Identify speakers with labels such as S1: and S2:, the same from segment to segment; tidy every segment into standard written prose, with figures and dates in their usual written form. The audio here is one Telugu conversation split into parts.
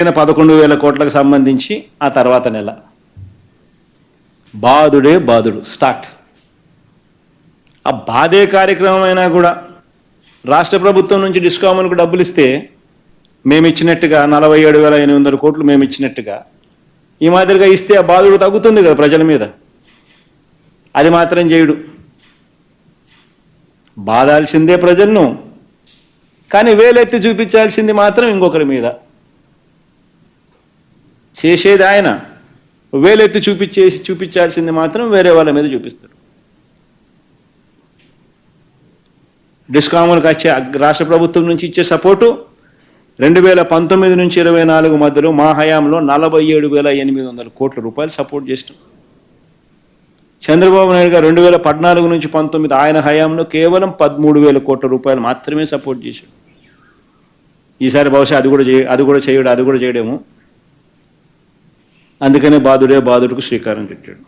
S1: 11,000 కోట్లకు సంబంధించి ఆ తర్వాత నెల బాదుడే బాదుడు స్టార్ట్. ఆ బాధే కార్యక్రమం అయినా కూడా రాష్ట్ర ప్రభుత్వం నుంచి డిస్కాములకు డబ్బులు ఇస్తే మేము ఇచ్చినట్టుగా 47,800 కోట్లు మేము ఇచ్చినట్టుగా ఈ మాదిరిగా ఇస్తే ఆ బాధుడు తగ్గుతుంది కదా ప్రజల మీద. అది మాత్రం చేయడు. బాధాల్సిందే ప్రజలను, కానీ వేలెత్తి చూపించాల్సింది మాత్రం ఇంకొకరి మీద. చేసేది ఆయన, వేలెత్తి చూపించాల్సింది మాత్రం వేరే వాళ్ళ మీద చూపిస్తారు. డిస్కాములకు వచ్చే రాష్ట్ర ప్రభుత్వం నుంచి ఇచ్చే సపోర్టు 2019 నుంచి 24 మధ్యలో మా హయాంలో 47,800 కోట్ల రూపాయలు సపోర్ట్ చేస్తాం. చంద్రబాబు నాయుడు గారు 2014 నుంచి 19 ఆయన హయాంలో కేవలం 13,000 కోట్ల రూపాయలు మాత్రమే సపోర్ట్ చేశాడు. ఈసారి బహుశా అది కూడా చేయడేమో. అందుకనే బాధుడే బాధుడికి శ్రీకారం చుట్టాడు.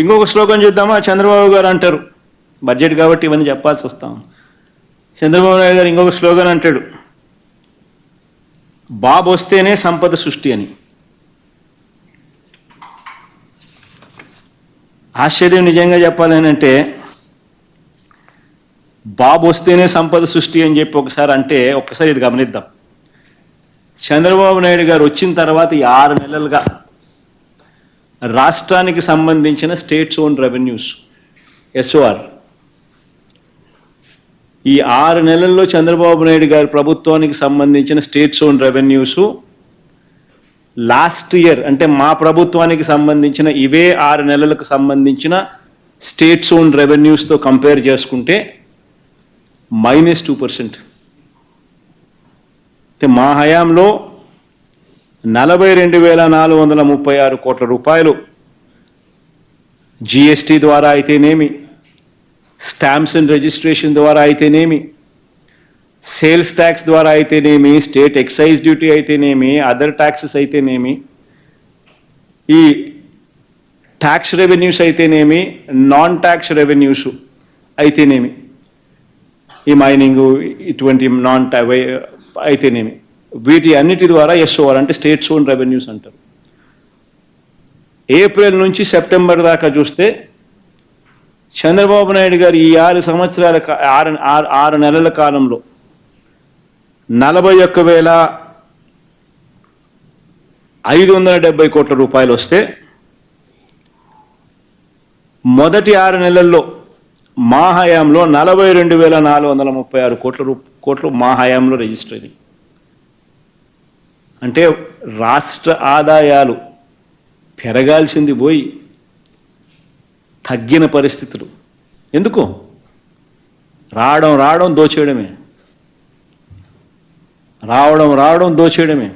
S1: ఇంకొక శ్లోకం చూద్దామా? చంద్రబాబు గారు అంటారు, బడ్జెట్ కాబట్టి ఇవన్నీ చెప్పాల్సి వస్తాం. చంద్రబాబు నాయుడు గారు ఇంకొక స్లోగన్ అంటాడు, బాబు వస్తేనే సంపద సృష్టి అని. ఆశ్చర్యం నిజంగా చెప్పాలంటే, బాబు వస్తేనే సంపద సృష్టి అని చెప్పి ఒక్కసారి ఇది గమనిద్దాం. చంద్రబాబు నాయుడు గారు వచ్చిన తర్వాత ఈ 6 నెలలుగా రాష్ట్రానికి సంబంధించిన స్టేట్స్ ఓన్ రెవెన్యూస్ SOR ఈ 6 నెలల్లో చంద్రబాబు నాయుడు గారి ప్రభుత్వానికి సంబంధించిన states own revenues last year అంటే మా ప్రభుత్వానికి సంబంధించిన ఇవే 6 నెలలకు సంబంధించిన స్టేట్స్ ఓన్ రెవెన్యూస్తో కంపేర్ చేసుకుంటే -2%. మా హయాంలో 42,436 కోట్ల రూపాయలు GST ద్వారా అయితేనేమి, స్టాంప్స్ అండ్ రిజిస్ట్రేషన్ ద్వారా అయితేనేమి, సేల్స్ ట్యాక్స్ ద్వారా అయితేనేమి, స్టేట్ ఎక్సైజ్ డ్యూటీ అయితేనేమి, అదర్ ట్యాక్సెస్ అయితేనేమి, ఈ ట్యాక్స్ రెవెన్యూస్ అయితేనేమి, నాన్ ట్యాక్స్ రెవెన్యూస్ అయితేనేమి, ఈ మైనింగ్ ఇటువంటి నాన్ అయితేనేమి, వీటి అన్నిటి ద్వారా SOR అంటే స్టేట్స్ ఓన్ రెవెన్యూస్ అంటారు. ఏప్రిల్ నుంచి సెప్టెంబర్ దాకా చూస్తే చంద్రబాబు నాయుడు గారు ఈ 6 నెలల కాలంలో 41,570 కోట్ల రూపాయలు వస్తే, మొదటి 6 నెలల్లో మా హయాంలో 42,436 కోట్లు మా హయాంలో రిజిస్టర్ అయ్యాయి. అంటే రాష్ట్ర ఆదాయాలు పెరగాల్సింది పోయి తగ్గిన పరిస్థితులు. ఎందుకు? రావడం దోచేయడమే, రావడం దోచేయడమే.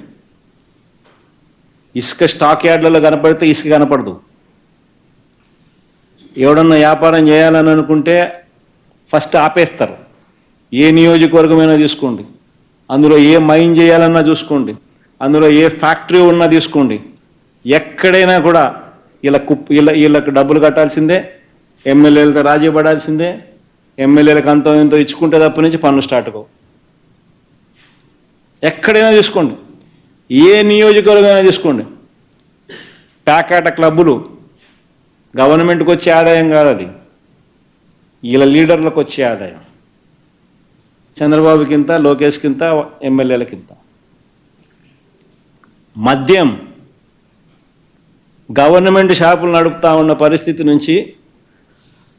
S1: ఇసుక స్టాక్ యార్డ్లలో కనపడితే ఇసుక కనపడదు. ఎవడన్నా వ్యాపారం చేయాలని అనుకుంటే ఫస్ట్ ఆపేస్తారు. ఏ నియోజకవర్గమైనా తీసుకోండి, అందులో ఏ మైన్ చేయాలన్నా చూసుకోండి, అందులో ఏ ఫ్యాక్టరీ ఉన్నా తీసుకోండి, ఎక్కడైనా కూడా వీళ్ళకు డబ్బులు కట్టాల్సిందే, ఎమ్మెల్యేలతో రాజీ పడాల్సిందే, ఎమ్మెల్యేలకు అంతో ఎంతో ఇచ్చుకుంటే తప్ప నుంచి పనులు స్టార్ట్ కావు. ఎక్కడైనా తీసుకోండి, ఏ నియోజకవర్గమైనా తీసుకోండి, ప్యాకాట క్లబ్బులు గవర్నమెంట్కి వచ్చే ఆదాయం కాదు, అది వీళ్ళ లీడర్లకు వచ్చే ఆదాయం. చంద్రబాబుకింత, లోకేష్కింత, ఎమ్మెల్యేలకింత. మద్యం గవర్నమెంట్ షాపులు నడుపుతా ఉన్న పరిస్థితి నుంచి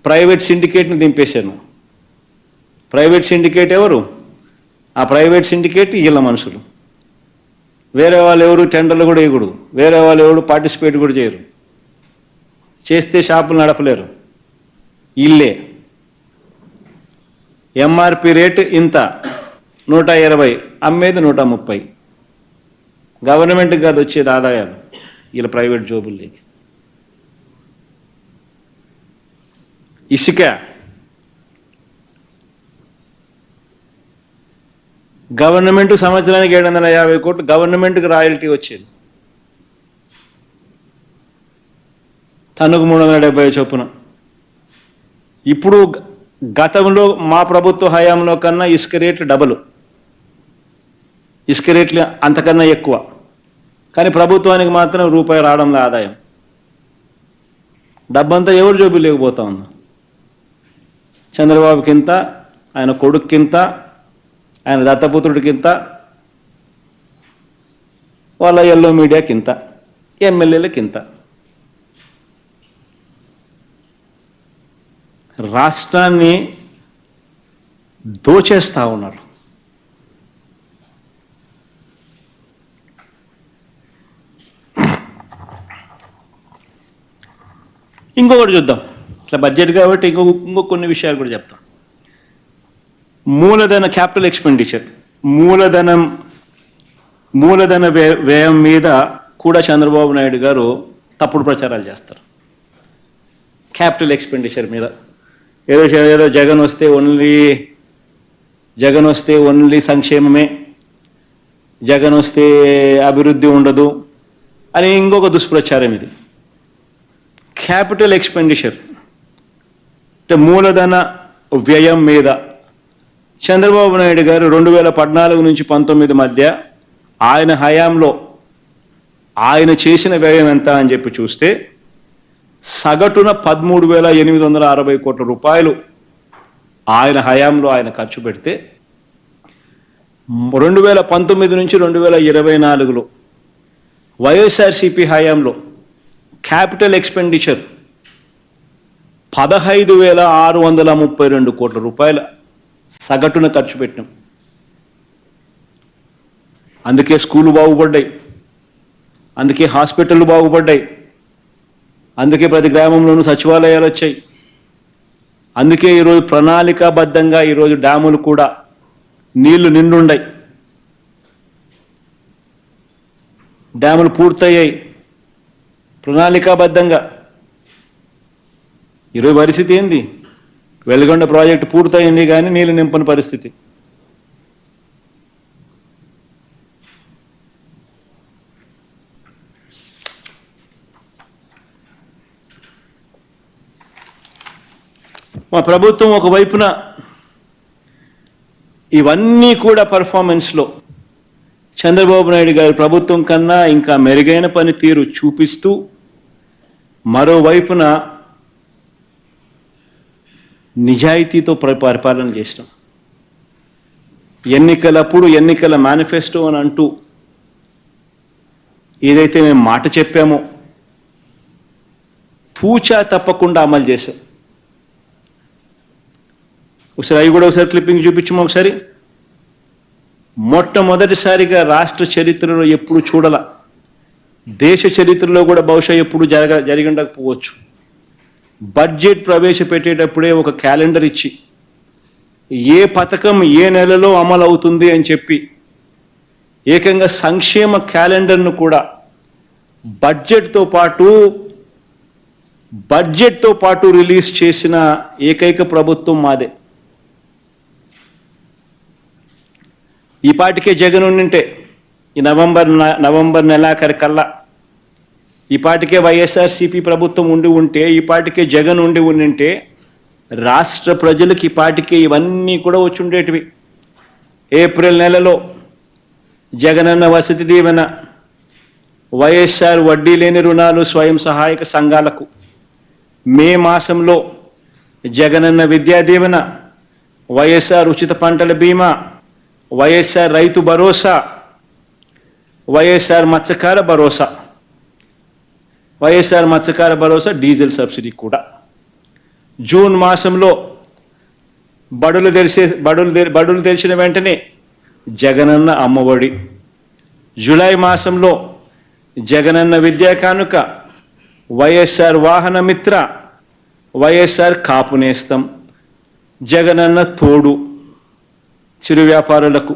S1: ప్రైవేట్ సిండికేట్ని దింపేశాను. ప్రైవేట్ సిండికేట్ ఎవరు? ఆ ప్రైవేట్ సిండికేట్ వీళ్ళ మనుషులు. వేరే వాళ్ళు ఎవరు టెండర్లు కూడా వేయకూడదు, వేరే వాళ్ళు ఎవరు పార్టిసిపేట్ కూడా చేయరు. చేస్తే షాపులు నడపలేరు, ఇల్లే. MRP రేటు ఇంత 120, అమ్మేది 130. గవర్నమెంట్కి కాదు వచ్చేది ఆదాయాలు, వీళ్ళ ప్రైవేట్ జోబుల్లోకి. ఇసుక గవర్నమెంట్ సంవత్సరానికి 750 కోట్లు గవర్నమెంట్కి రాయల్టీ వచ్చేది. టన్నుకు 370 చొప్పున. ఇప్పుడు గతంలో మా ప్రభుత్వ హయాంలో కన్నా ఇసుక రేట్లు డబుల్. ఇసుక రేట్లు అంతకన్నా ఎక్కువ, కానీ ప్రభుత్వానికి మాత్రం రూపాయి రావడంలో ఆదాయం. డబ్బంతా ఎవరు జోబు లేకపోతా ఉంది. చంద్రబాబుకింత, ఆయన కొడుక్కింత, ఆయన దత్తపుత్రుడికింత, వాళ్ళ ఎల్లో మీడియాకింత, ఎమ్మెల్యేలకింత. రాష్ట్రాన్ని దోచేస్తూ ఉన్నారు. ఇంకొకటి చూద్దాం, ఇట్లా బడ్జెట్ కాబట్టి ఇంకో కొన్ని విషయాలు కూడా చెప్తాం. మూలధన క్యాపిటల్ ఎక్స్పెండిచర్, మూలధన వ్యయం మీద కూడా చంద్రబాబు నాయుడు గారు తప్పుడు ప్రచారాలు చేస్తారు. క్యాపిటల్ ఎక్స్పెండిచర్ మీద ఏదో జగన్ వస్తే ఓన్లీ సంక్షేమమే, జగన్ వస్తే అభివృద్ధి ఉండదు అని ఇంకొక దుష్ప్రచారం ఇది. క్యాపిటల్ ఎక్స్పెండిచర్ అంటే మూలధన వ్యయం మీద చంద్రబాబు నాయుడు గారు 2014 నుంచి 19 మధ్య ఆయన హయాంలో ఆయన చేసిన వ్యయం ఎంత అని చెప్పి చూస్తే సగటున 13,860 కోట్ల రూపాయలు ఆయన హయాంలో ఆయన ఖర్చు పెడితే 2019 నుంచి 2024లో వైఎస్ఆర్సీపీ హయాంలో క్యాపిటల్ ఎక్స్పెండిచర్ 15,632 కోట్ల రూపాయల సగటున ఖర్చు పెట్టినాం. అందుకే స్కూళ్ళు బాగుపడ్డాయి, అందుకే హాస్పిటళ్ళు బాగుపడ్డాయి, అందుకే ప్రతి గ్రామంలోనూ సచివాలయాలు వచ్చాయి, అందుకే ఈరోజు ప్రణాళికాబద్ధంగా ఈరోజు డ్యాములు కూడా నీళ్లు నిండుండాయి, డ్యాములు పూర్తయ్యాయి ప్రణాళికాబద్ధంగా. ఈరోజు పరిస్థితి ఏంది? వెలుగొండ ప్రాజెక్టు పూర్తయింది కానీ నీళ్లు నింపని పరిస్థితి. మా ప్రభుత్వం ఒకవైపున ఇవన్నీ కూడా పర్ఫార్మెన్స్లో చంద్రబాబు నాయుడు గారి ప్రభుత్వం కన్నా ఇంకా మెరుగైన పనితీరు చూపిస్తూ, మరోవైపున నిజాయితీతో పరిపాలన చేసినాం. ఎన్నికలప్పుడు ఎన్నికల మేనిఫెస్టో అని అంటూ ఏదైతే మేము మాట చెప్పామో తూచా తప్పకుండా అమలు చేశాం. ఒకసారి అవి కూడా ఒకసారి క్లిప్పింగ్ చూపించము. ఒకసారి మొట్టమొదటిసారిగా రాష్ట్ర చరిత్రలో ఎప్పుడు చూడాల, దేశ చరిత్రలో కూడా బహుశా ఎప్పుడు జరిగి ఉండకపోవచ్చు, బడ్జెట్ ప్రవేశపెట్టేటప్పుడే ఒక క్యాలెండర్ ఇచ్చి ఏ పథకం ఏ నెలలో అమలు అవుతుంది అని చెప్పి ఏకంగా సంక్షేమ క్యాలెండర్ను కూడా బడ్జెట్తో పాటు రిలీజ్ చేసిన ఏకైక ప్రభుత్వం మాదే. ఈ పాటికే జగన్ ఉండింటే ఈ నవంబర్ నెలాఖరి కల్లా ఈ పాటికే వైఎస్ఆర్సీపీ ప్రభుత్వం ఉంటే ఈ పాటికే జగన్ ఉండింటే రాష్ట్ర ప్రజలకు ఈ పాటికే ఇవన్నీ కూడా వచ్చి ఉండేటివి. ఏప్రిల్ నెలలో జగనన్న వసతి దీవెన, వైఎస్ఆర్ వడ్డీ లేని రుణాలు స్వయం సహాయక సంఘాలకు, మే మాసంలో జగనన్న విద్యా దీవెన, వైఎస్ఆర్ ఉచిత పంటల బీమా, వైఎస్ఆర్ రైతు భరోసా, వైఎస్ఆర్ మత్స్యకార భరోసా డీజిల్ సబ్సిడీ కూడా. జూన్ మాసంలో బడులు తెరిచిన వెంటనే జగనన్న అమ్మఒడి, జూలై మాసంలో జగనన్న విద్యా కానుక, వైఎస్ఆర్ వాహన మిత్ర, వైఎస్ఆర్ కాపు నేస్తం, జగనన్న తోడు చిరు వ్యాపారులకు,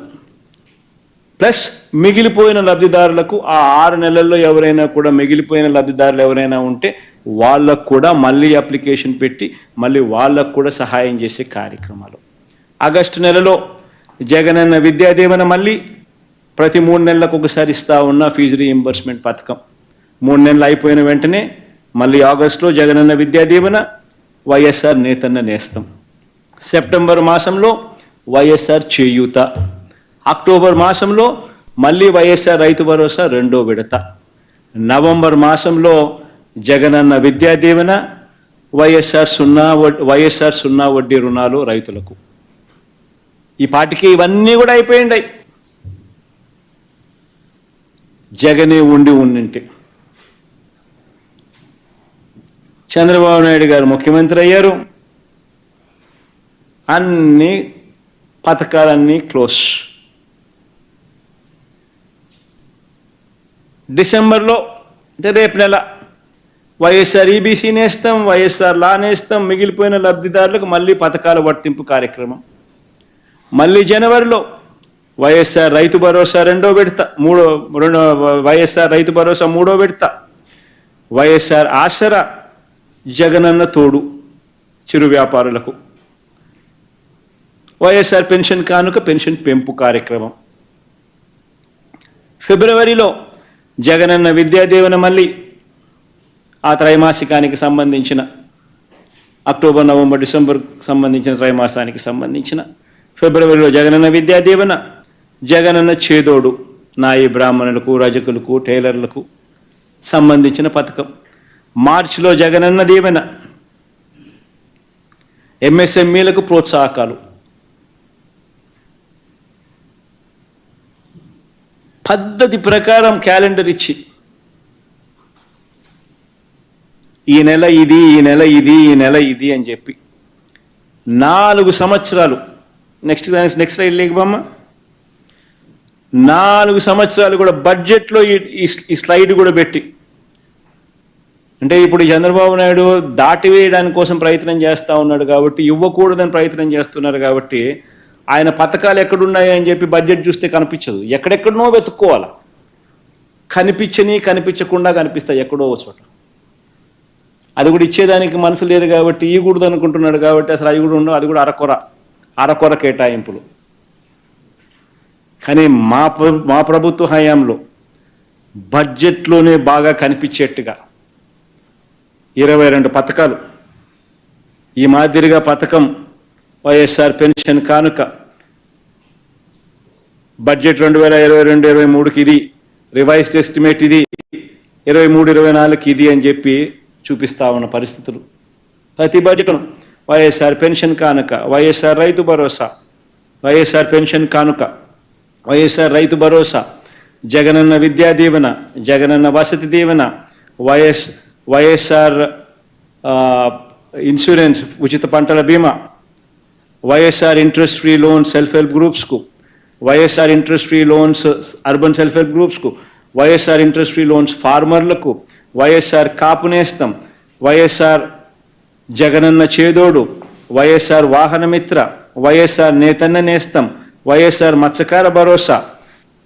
S1: ప్లస్ మిగిలిపోయిన లబ్ధిదారులకు ఆ 6 నెలల్లో ఎవరైనా కూడా మిగిలిపోయిన లబ్ధిదారులు ఎవరైనా ఉంటే వాళ్ళకు కూడా మళ్ళీ అప్లికేషన్ పెట్టి మళ్ళీ వాళ్ళకు కూడా సహాయం చేసే కార్యక్రమాలు. ఆగస్టు నెలలో జగనన్న విద్యా దీవెన మళ్ళీ ప్రతి 3 నెలలకు ఒకసారి ఇస్తా ఉన్న ఫీజు రీయింబర్స్మెంట్ పథకం 3 నెలలు అయిపోయిన వెంటనే మళ్ళీ ఆగస్టులో జగనన్న విద్యా దీవెన, వైఎస్ఆర్ నేతన్న నేస్తం. సెప్టెంబర్ మాసంలో వైఎస్ఆర్ చేయూత, అక్టోబర్ మాసంలో మళ్ళీ వైఎస్ఆర్ రైతు భరోసా రెండో విడత. నవంబర్ మాసంలో జగనన్న విద్యా దీవెన, వైఎస్ఆర్ సున్నా వడ్డీ రుణాలు రైతులకు. ఈ పాటికి ఇవన్నీ కూడా అయిపోయింది. జగనే ఉండింటే చంద్రబాబు నాయుడు గారు ముఖ్యమంత్రి అయ్యారు, అన్ని పథకాలన్నీ క్లోజ్. డిసెంబర్లో అంటే రేపు నెల వైఎస్ఆర్ ఈబీసీ నేస్తాం, వైఎస్ఆర్ లా నేస్తాం, మిగిలిపోయిన లబ్ధిదారులకు మళ్ళీ పథకాల వర్తింపు కార్యక్రమం. మళ్ళీ జనవరిలో వైఎస్ఆర్ రైతు భరోసా వైఎస్ఆర్ రైతు భరోసా మూడో విడత, వైఎస్ఆర్ ఆసరా, జగనన్న తోడు చిరు వ్యాపారులకు, వైఎస్ఆర్ పెన్షన్ కానుక, పెన్షన్ పెంపు కార్యక్రమం. ఫిబ్రవరిలో జగనన్న విద్యా దీవెన మళ్ళీ ఆ త్రైమాసికానికి సంబంధించిన అక్టోబర్, నవంబర్, డిసెంబర్ సంబంధించిన త్రైమాసానికి సంబంధించిన. ఫిబ్రవరిలో జగనన్న విద్యా దీవెన, జగనన్న చేదోడు నాయి బ్రాహ్మణులకు, రజకులకు, టైలర్లకు సంబంధించిన పథకం. మార్చిలో జగనన్న దీవెన, ఎంఎస్ఎంఈలకు ప్రోత్సాహకాలు. పద్ధతి ప్రకారం క్యాలెండర్ ఇచ్చి ఈ నెల ఇది, ఈ నెల ఇది, ఈ నెల ఇది అని చెప్పి 4 సంవత్సరాలు. Next slide లేకపోమ్మా. 4 సంవత్సరాలు కూడా బడ్జెట్లో ఈ స్లైడ్ కూడా పెట్టి, అంటే ఇప్పుడు చంద్రబాబు నాయుడు దాటివేయడానికి కోసం ప్రయత్నం చేస్తూ ఉన్నాడు కాబట్టి, ఇవ్వకూడదని ప్రయత్నం చేస్తున్నారు కాబట్టి, ఆయన పథకాలు ఎక్కడున్నాయి అని చెప్పి బడ్జెట్ చూస్తే కనిపించదు, ఎక్కడెక్కడనో వెతుక్కోవాలి. కనిపించకుండా కనిపిస్తాయి ఎక్కడో చోట. అది కూడా ఇచ్చేదానికి మనసు లేదు కాబట్టి, ఇవ్వకూడదు అనుకుంటున్నాడు కాబట్టి అసలు అవి కూడా ఉండవు. అది కూడా అరకొర కేటాయింపులు. కానీ మా ప్రభుత్వ హయాంలో బడ్జెట్లోనే బాగా కనిపించేట్టుగా 22 పథకాలు. ఈ మాదిరిగా పథకం వైఎస్ఆర్ పెన్షన్ కానుక బడ్జెట్ 2022-23కి ఇది, రివైజ్డ్ ఎస్టిమేట్ ఇది, 23-24కి ఇది అని చెప్పి చూపిస్తా ఉన్న పరిస్థితులు. ప్రతి బడ్జెట్ను వైఎస్ఆర్ పెన్షన్ కానుక, వైఎస్ఆర్ రైతు భరోసా, వైఎస్ఆర్ పెన్షన్ కానుక, వైఎస్ఆర్ రైతు భరోసా, జగనన్న విద్యా దీవెన, జగనన్న వసతి దీవెన, వైఎస్ఆర్ ఇన్సూరెన్స్ ఉచిత పంటల బీమా, YSR interest free loans self help గ్రూప్స్కు, YSR interest free loans urban self help గ్రూప్స్కు, వైఎస్ఆర్ ఇంట్రెస్ట్ ఫ్రీ లోన్స్ ఫార్మర్లకు, వైఎస్ఆర్ కాపు నేస్తం, వైఎస్ఆర్ జగనన్న చేదోడు, వైఎస్ఆర్ వాహనమిత్ర, వైఎస్ఆర్ నేతన్న నేస్తం, వైఎస్ఆర్ మత్స్యకార భరోసా,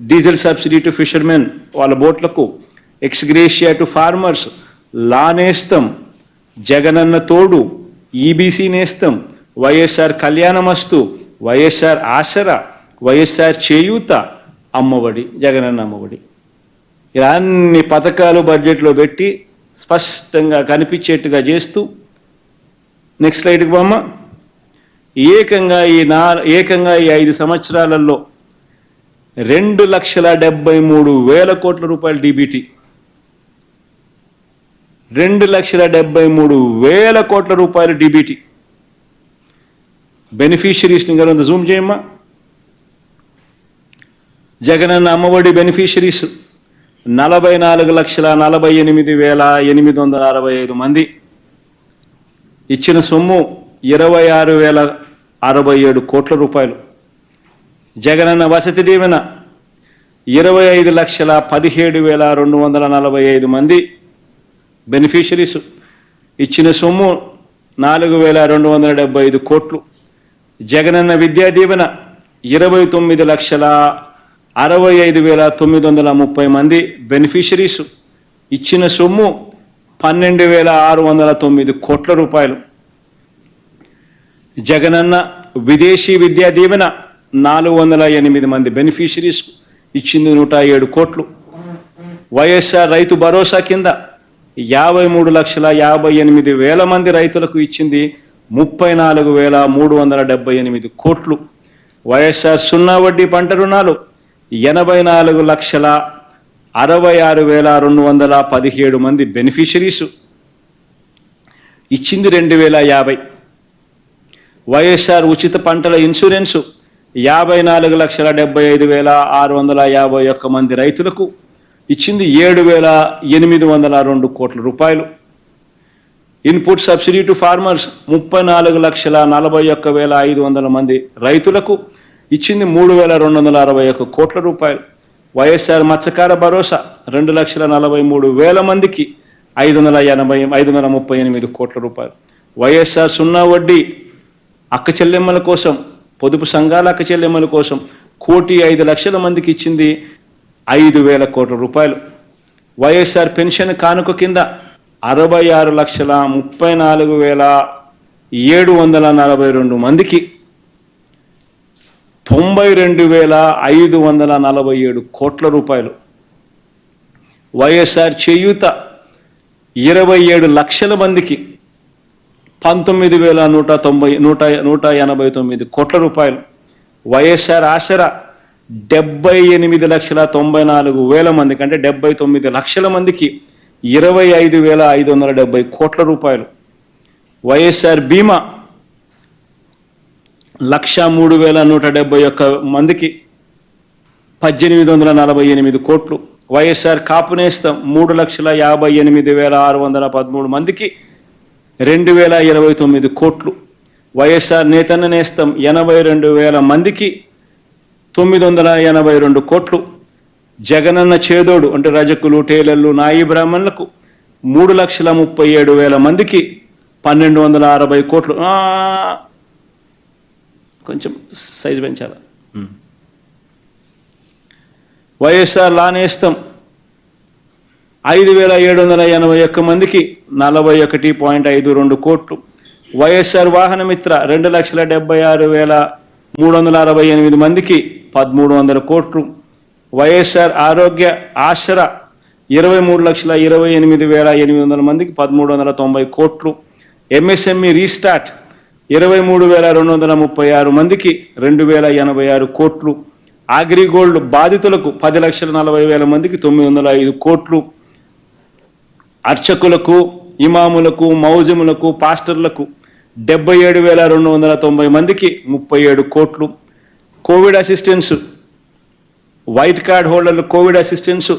S1: డీజిల్ సబ్సిడీ టు ఫిషర్మెన్ వాళ్ళ బోట్లకు, ఎక్స్గ్రేషియా టు ఫార్మర్స్, లా నేస్తం, జగనన్న తోడు, ఈబీసీ నేస్తం, వైఎస్ఆర్ కళ్యాణమస్తు, వైఎస్ఆర్ ఆసరా, వైఎస్ఆర్ చేయూత, అమ్మఒడి, జగనన్న అమ్మఒడి. ఇలా అన్ని పథకాలు బడ్జెట్లో పెట్టి స్పష్టంగా కనిపించేట్టుగా చేస్తూ, నెక్స్ట్ స్లైడ్కి బొమ్మ. ఏకంగా ఈ 5 సంవత్సరాలలో 2,73,000 కోట్ల రూపాయలు డీబీటీ, 2,73,000 కోట్ల రూపాయలు డీబీటీ. బెనిఫిషరీస్ని గారు జూమ్ చేయమ్మా. జగనన్న అమ్మఒడి బెనిఫిషరీస్ 44,48,865 మంది. ఇచ్చిన సొమ్ము 26,067 కోట్ల రూపాయలు. జగనన్న వసతి దీవెన 25,17,245 మంది బెనిఫిషరీస్. ఇచ్చిన సొమ్ము 4,275 కోట్లు. జగనన్న విద్యా దీవెన 29,65,930 మంది బెనిఫిషరీస్. ఇచ్చిన సొమ్ము 12,609 కోట్ల రూపాయలు. జగనన్న విదేశీ విద్యా దీవెన 408 మంది బెనిఫిషరీస్. ఇచ్చింది 107 కోట్లు. వైఎస్ఆర్ రైతు భరోసా కింద 53,58,000 మంది రైతులకు ఇచ్చింది 34,378 కోట్లు. వైఎస్ఆర్ సున్నా వడ్డీ పంట రుణాలు 84,66,217 మంది బెనిఫిషరీసు, ఇచ్చింది 2,050. వైఎస్ఆర్ ఉచిత పంటల ఇన్సూరెన్సు 54,75,651 మంది రైతులకు ఇచ్చింది 7,802 కోట్ల రూపాయలు. ఇన్పుట్ సబ్సిడీ టు ఫార్మర్స్ 34,41,500 మంది రైతులకు ఇచ్చింది 3,261 కోట్ల రూపాయలు. వైఎస్ఆర్ మత్స్యకార భరోసా 2,43,000 మందికి 538 కోట్ల రూపాయలు. వైఎస్ఆర్ సున్నా వడ్డీ అక్క చెల్లెమ్మల కోసం, పొదుపు సంఘాల అక్క చెల్లెమ్మల కోసం 1,05,00,000 మందికి ఇచ్చింది 5,000 కోట్ల రూపాయలు. వైఎస్ఆర్ పెన్షన్ కానుక కింద 66,34,742 మందికి 92,547 కోట్ల రూపాయలు. వైఎస్ఆర్ చేయూత 27 లక్షల మందికి 19,189 కోట్ల రూపాయలు. వైఎస్ఆర్ ఆసరా 78,94,000 మందికి, అంటే 79 లక్షల మందికి 25,570 కోట్ల రూపాయలు. వైఎస్ఆర్ బీమా 103,171 మందికి 1,848 కోట్లు. వైఎస్ఆర్ కాపు నేస్తం 3,58,613 మందికి 2,029 కోట్లు. వైఎస్ఆర్ నేతన్న నేస్తం 82,000 మందికి 982 కోట్లు. జగనన్న చేదోడు అంటే రజకులు, టేలర్లు, నాయి బ్రాహ్మణులకు 3,37,000 మందికి 1,260 కోట్లు. కొంచెం సైజు పెంచాల. వైఎస్ఆర్ లా నేస్తం 5,781 మందికి 41.52 కోట్లు. వైఎస్ఆర్ వాహన మిత్ర 2,76,368 మందికి 1,300 కోట్లు. వైఎస్ఆర్ ఆరోగ్య ఆసరా 23,28,800 మందికి 1,390 కోట్లు. ఎంఎస్ఎంఈ రీస్టార్ట్ 23,236 మందికి 2,086 కోట్లు. అగ్రిగోల్డ్ బాధితులకు 10,40,000 మందికి 905 కోట్లు. అర్చకులకు, ఇమాములకు, మౌజములకు, పాస్టర్లకు 77,290 మందికి 37 కోట్లు. కోవిడ్ అసిస్టెన్స్, వైట్ కార్డ్ హోల్డర్లు కోవిడ్ అసిస్టెన్స్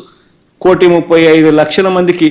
S1: 1,35,00,000 మందికి